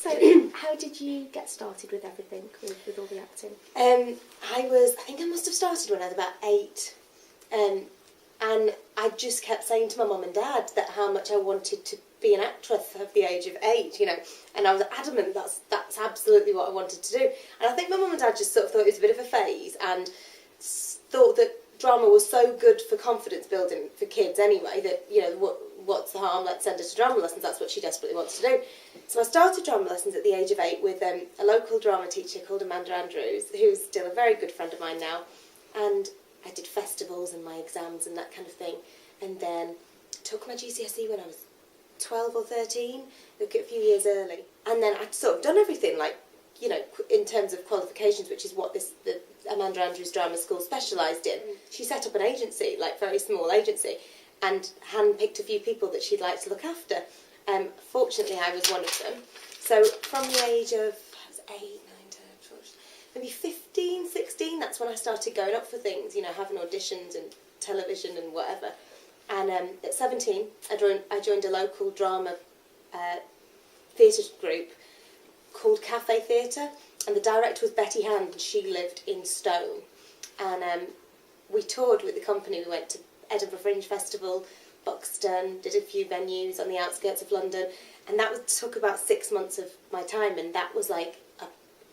So, how did you get started with everything, with all the acting? I think I must have started when I was about 8. And I just kept saying to my mum and dad that how much I wanted to be an actress at the age of 8, and I was adamant that's absolutely what I wanted to do. And I think my mum and dad just sort of thought it was a bit of a phase and thought that drama was so good for confidence building for kids anyway that, what's the harm, let's send her to drama lessons, that's what she desperately wants to do. So I started drama lessons at the age of 8 with a local drama teacher called Amanda Andrews, who's still a very good friend of mine now, and I did festivals and my exams and that kind of thing, and then took my GCSE when I was 12 or 13, look at a few years early, and then I'd sort of done everything, like, in terms of qualifications, which is what the Amanda Andrews Drama School specialised in. She set up an agency, like very small agency, and handpicked a few people that she'd like to look after. Fortunately, I was one of them. So from the age of, I was 8, 9, 10, 12, maybe 15, 16, that's when I started going up for things, having auditions and television and whatever. And at 17, I joined a local drama theatre group called Cafe Theatre, and the director was Betty Hand, and she lived in Stone. And we toured with the company. We went to Edinburgh Fringe Festival, Buxton, did a few venues on the outskirts of London, and that took about 6 months of my time, and that was like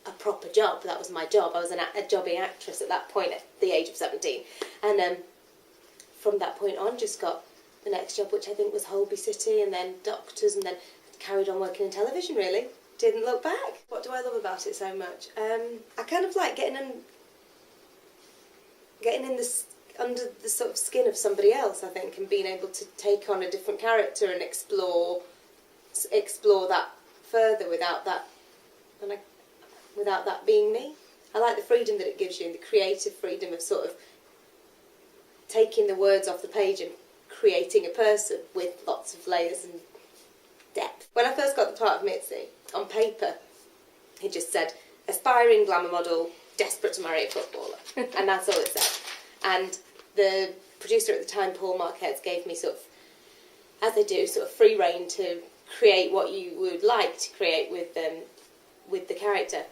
a proper job. That was my job. I was a jobbing actress at that point, at the age of 17. And from that point on, just got the next job, which I think was Holby City, and then Doctors, and then carried on working in television, really. Didn't look back. What do I love about it so much? I kind of like getting in under the sort of skin of somebody else, I think, and being able to take on a different character and explore that further without that being me. I like the freedom that it gives you, and the creative freedom of sort of taking the words off the page and creating a person with lots of layers and depth. When I first got the part of Mitzi, on paper, it just said, aspiring glamour model, desperate to marry a footballer. And that's all it said. And the producer at the time, Paul Marquez, gave me sort of, as they do, sort of free rein to create what you would like to create with the character.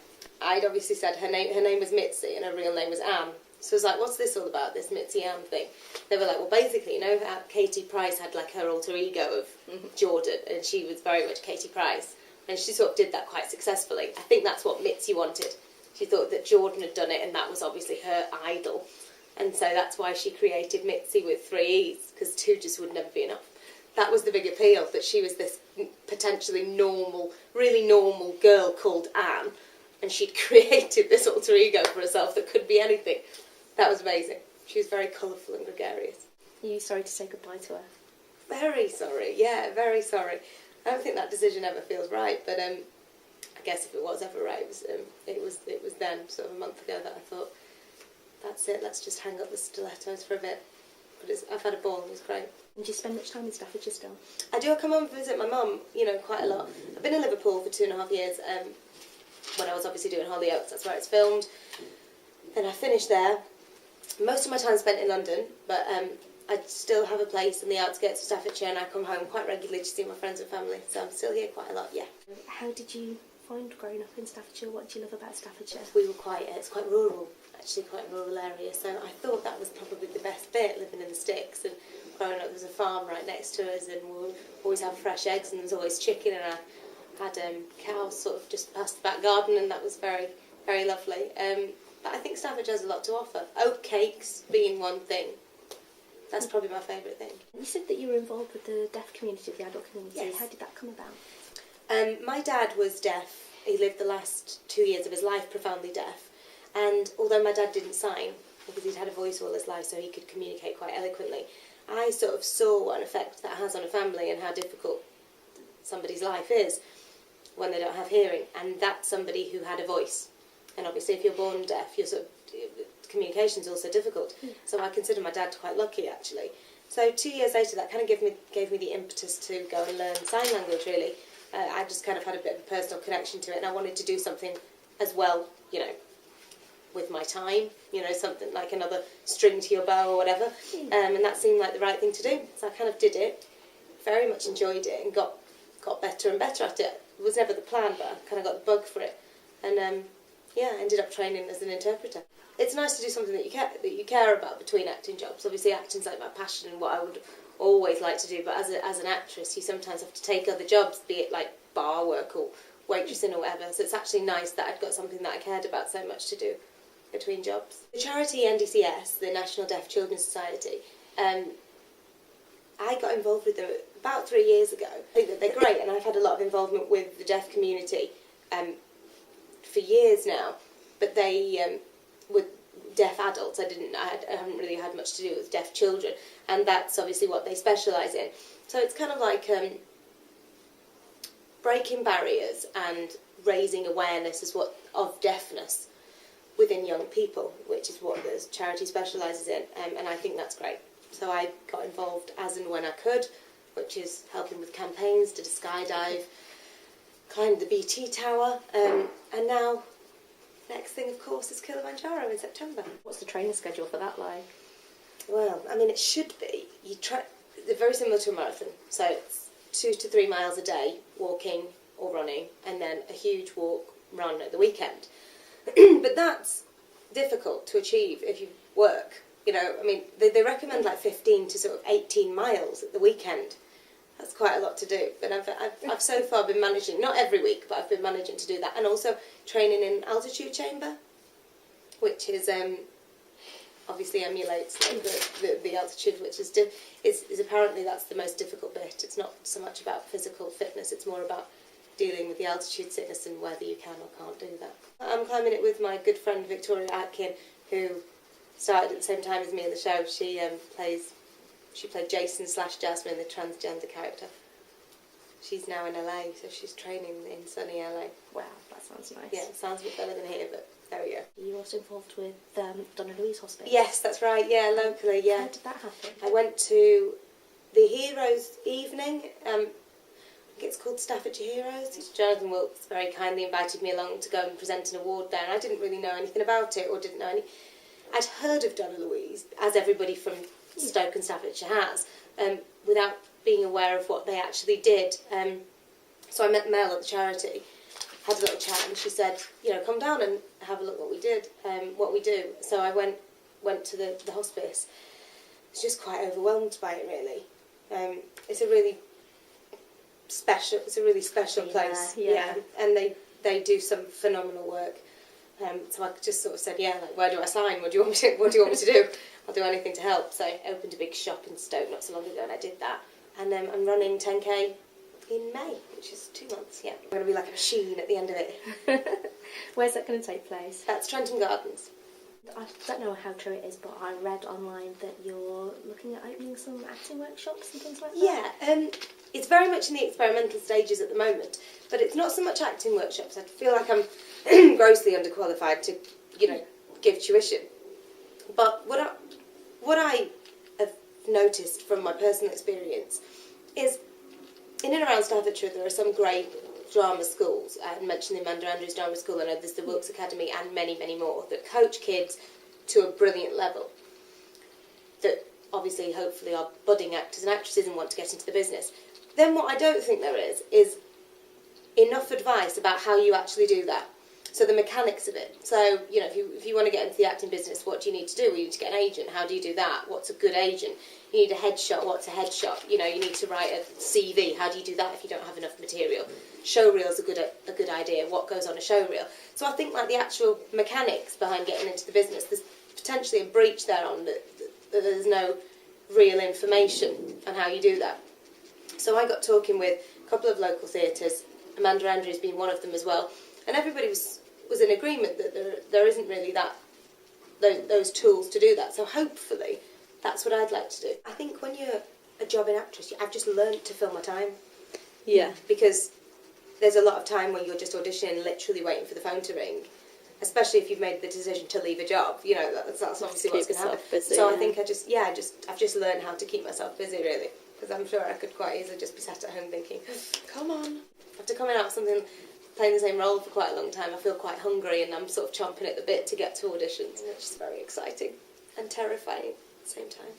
I'd obviously said her name was Mitzi and her real name was Anne. So I was like, what's this all about, this Mitzi Anne thing? They were like, well, basically, how Katie Price had like her alter ego of Jordan, and she was very much Katie Price. And she sort of did that quite successfully. I think that's what Mitzi wanted. She thought that Jordan had done it, and that was obviously her idol. And so that's why she created Mitzi with 3 E's, because 2 just would never be enough. That was the big appeal, that she was this potentially normal, really normal girl called Anne, and she'd created this alter ego for herself that could be anything. That was amazing. She was very colourful and gregarious. Are you sorry to say goodbye to her? Very sorry, yeah, very sorry. I don't think that decision ever feels right, but I guess if it was ever right, it was then, sort of a month ago, that I thought, that's it, let's just hang up the stilettos for a bit. But I've had a ball, it was great. And do you spend much time in Staffordshire still? I do. I come home and visit my mum, quite a lot. I've been in Liverpool for 2.5 years, when I was obviously doing Hollyoaks, that's where it's filmed. Then I finished there. Most of my time spent in London, but I still have a place in the outskirts of Staffordshire, and I come home quite regularly to see my friends and family, so I'm still here quite a lot, yeah. How did you find growing up in Staffordshire? What do you love about Staffordshire? We were it's quite rural, actually, quite a rural area, so I thought that was probably the best bit, living in the sticks, and growing up there was a farm right next to us, and we'll always have fresh eggs, and there was always chicken, and I had cows sort of just past the back garden, and that was very, very lovely. But I think Staffordshire has a lot to offer. Oat cakes being one thing. That's probably my favourite thing. You said that you were involved with the deaf community, the adult community. Yes. How did that come about? My dad was deaf. He lived the last 2 years of his life profoundly deaf. And although my dad didn't sign, because he'd had a voice all his life, so he could communicate quite eloquently, I sort of saw what an effect that has on a family and how difficult somebody's life is when they don't have hearing. And that's somebody who had a voice. And obviously if you're born deaf, communication's also difficult. So I consider my dad quite lucky, actually. So 2 years later, that kind of gave me the impetus to go and learn sign language, really. I just kind of had a bit of a personal connection to it, and I wanted to do something as well, with my time, something like another string to your bow or whatever. And that seemed like the right thing to do. So I kind of did it, very much enjoyed it, and got got better and better at it. It was never the plan, but I kind of got the bug for it, and I ended up training as an interpreter. It's nice to do something that you care about between acting jobs. Obviously, acting's like my passion and what I would always like to do. But as an actress, you sometimes have to take other jobs, be it like bar work or waitressing or whatever. So it's actually nice that I'd got something that I cared about so much to do between jobs. The charity NDCS, the National Deaf Children's Society, I got involved with them about 3 years ago. I think that they're great, and I've had a lot of involvement with the deaf community for years now. But they, with deaf adults, I haven't really had much to do with deaf children, and that's obviously what they specialise in. So it's kind of like breaking barriers and raising awareness of deafness within young people, which is what the charity specialises in, and I think that's great. So I got involved as and when I could, which is helping with campaigns, did a skydive, climbed the BT Tower, and now, next thing of course is Kilimanjaro in September. What's the training schedule for that like? Well, I mean, it should be. They're very similar to a marathon, so it's 2 to 3 miles a day, walking or running, and then a huge run at the weekend. But that's difficult to achieve if you work. You know, I mean, they recommend like 15 to sort of 18 miles at the weekend. That's quite a lot to do. But I've so far been managing, not every week, but I've been managing to do that. And also training in altitude chamber, which is obviously emulates like the altitude, which is apparently that's the most difficult bit. It's not so much about physical fitness, it's more about dealing with the altitude sickness and whether you can or can't do that. I'm climbing it with my good friend Victoria Atkin, who started at the same time as me in the show. She played Jason/Jasmine, the transgender character. She's now in LA, so she's training in sunny LA. Wow, that sounds nice. Yeah, it sounds a bit better than here, but there we go. You're also involved with Donna Louise Hospice? Yes, that's right, yeah, locally, yeah. How did that happen? I went to the Heroes evening. It's called Staffordshire Heroes. Jonathan Wilkes very kindly invited me along to go and present an award there, and I didn't really know anything about it, or didn't know any. I'd heard of Donna Louise, as everybody from Stoke and Staffordshire has, without being aware of what they actually did. So I met Mel at the charity, had a little chat, and she said, you know, come down and have a look what we do. So I went to the hospice. I was just quite overwhelmed by it, really. It's a really special place. Yeah. And they do some phenomenal work. So I just sort of said, yeah, like, where do I sign? What do you want me to do? I'll do anything to help. So I opened a big shop in Stoke not so long ago, and I did that. And I'm running 10k in May, which is 2 months. Yeah, I'm going to be like a machine at the end of it. Where's that going to take place? That's Shenton Gardens. I don't know how true it is, but I read online that you're looking at opening some acting workshops and things like that. Yeah, it's very much in the experimental stages at the moment, but it's not so much acting workshops. I feel like I'm grossly underqualified to, you know, give tuition. But what I have noticed from my personal experience is in and around Staffordshire there are some great drama schools. I mentioned the Amanda Andrews Drama School, I know there's the Wilkes Academy and many, many more that coach kids to a brilliant level that obviously hopefully are budding actors and actresses and want to get into the business. Then what I don't think there is enough advice about how you actually do that. So the mechanics of it. So, you know, if you want to get into the acting business, what do you need to do? Well, you need to get an agent. How do you do that? What's a good agent? You need a headshot. What's a headshot? You know, you need to write a CV. How do you do that if you don't have enough material? Showreel's a good idea. What goes on a showreel? So I think like the actual mechanics behind getting into the business, there's potentially a breach there on that there's no real information on how you do that. So I got talking with a couple of local theatres, Amanda Andrews being one of them as well, and everybody was in agreement that there isn't really those tools to do that. So hopefully that's what I'd like to do. I think when you're a jobbing actress, I've just learned to fill my time. Yeah. Because there's a lot of time when you're just auditioning, literally waiting for the phone to ring, especially if you've made the decision to leave a job. You know, that's obviously what's going to happen. Busy, so I think I've just learned how to keep myself busy, really, because I'm sure I could quite easily just be sat at home thinking, come on. After coming out of something, playing the same role for quite a long time, I feel quite hungry and I'm sort of chomping at the bit to get to auditions, which is very exciting and terrifying at the same time.